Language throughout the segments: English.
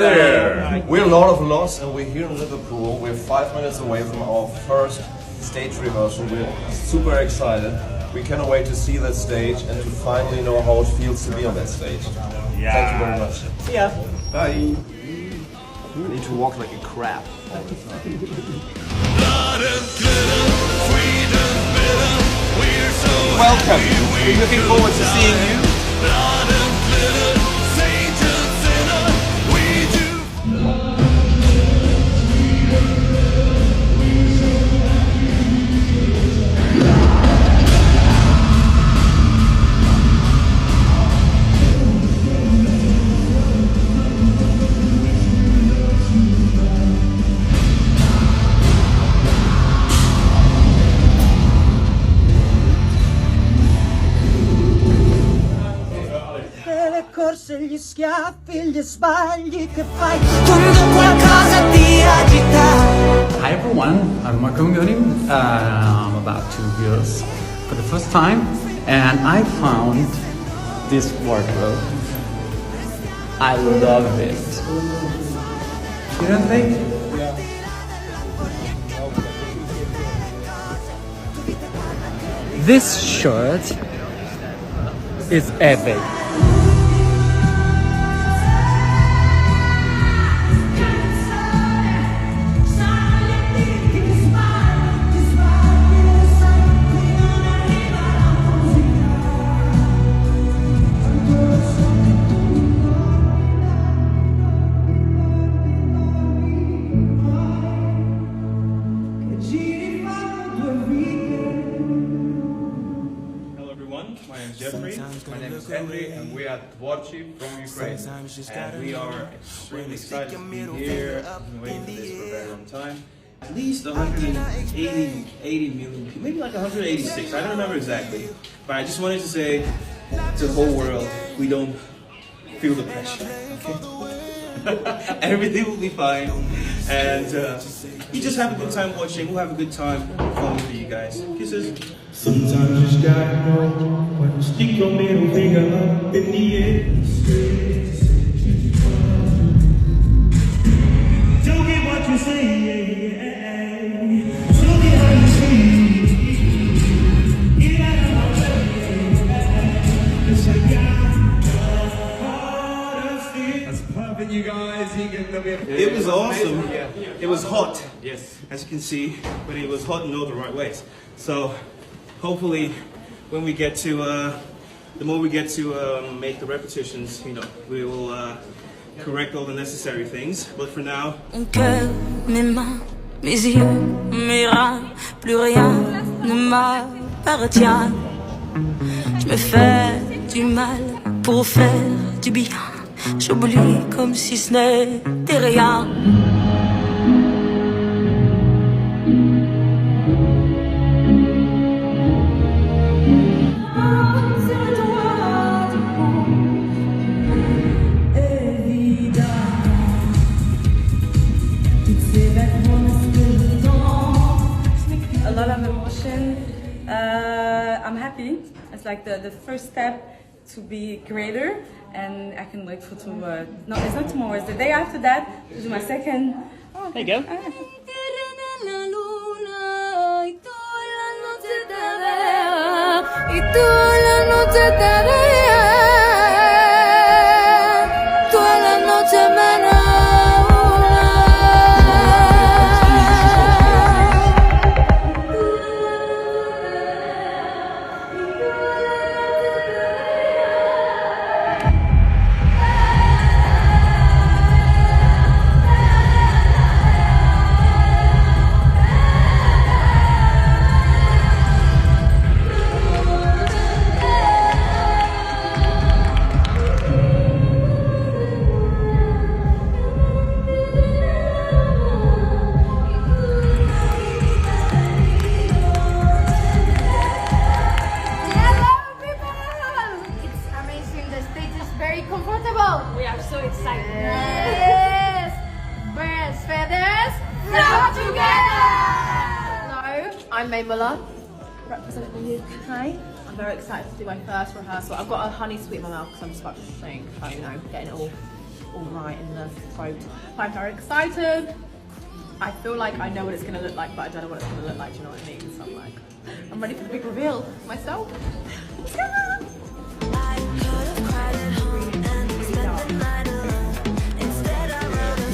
there! We're Lord of Loss and we're here in Liverpool. We're 5 minutes away from our first stage rehearsal. We're super excited. We cannot wait to see that stage and to finally know how it feels to be on that stage. Yeah. Thank you very much. See ya. Bye. You need to walk like a crab all the time. Welcome. We're looking forward to seeing you. Gli schiaffi, gli sbagli che fai quando qualcosa ti agita. Hi everyone, I'm Marco Mingoni. I'm about 2 years for the first time and I found this wardrobe. I love it. You don't think? This shirt is epic. My name is Jeffrey. My name is Henry, and we are Dvorchi from Ukraine. And we are extremely excited to be here. I've been waiting for this for a very long time. At least 180 million, maybe like 186. I don't remember exactly. But I just wanted to say to the whole world, we don't feel the pressure. Okay? Everything will be fine. And you just have a good time watching. We'll have a good time performing for you guys. Kisses. Sometimes you just gotta know when to stick your middle finger up in the air. Don't get what you say, show me how you see. Get out of my way, cause I got harder. That's perfect, you guys. It was awesome. It was hot, yes, as you can see, but it was hot in all the right ways. So hopefully, when we get to, the more we get to make the repetitions, you know, we will correct all the necessary things. But for now, Mon cœur, mes mains, mes yeux, mes reins, plus rien ne m'appartient. Je me fais du mal pour faire du bien. J'oublie comme si ce n'était rien. A lot of emotion. I'm happy. It's like the first step to be greater, and I can wait for tomorrow. No, it's not tomorrow. It's the day after that to do my second. Oh, there you go. We are so excited. Yes! Birds, feathers, flock together! Hello, I'm May Muller, representing the UK. I'm very excited to do my first rehearsal. I've got a honey sweet in my mouth because I'm just about to sing, you know, getting it all all right in the throat. I'm very excited. I feel like I know what it's going to look like, but I don't know what it's going to look like, do you know what I mean? So I'm ready for the big reveal myself. Let's go!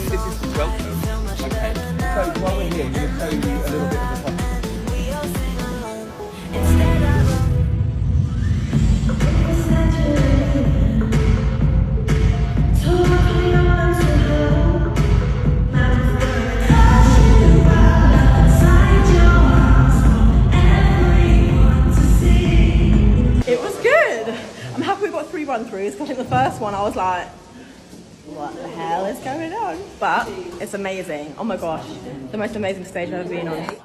This is the 12th note. Okay. So while we're here, I'm going to tell you a little bit of the podcast. It was good. I'm happy we got 3 run-throughs because I think the first one I was like, what the hell is going on? But it's amazing. Oh my gosh, the most amazing stage I've ever been on.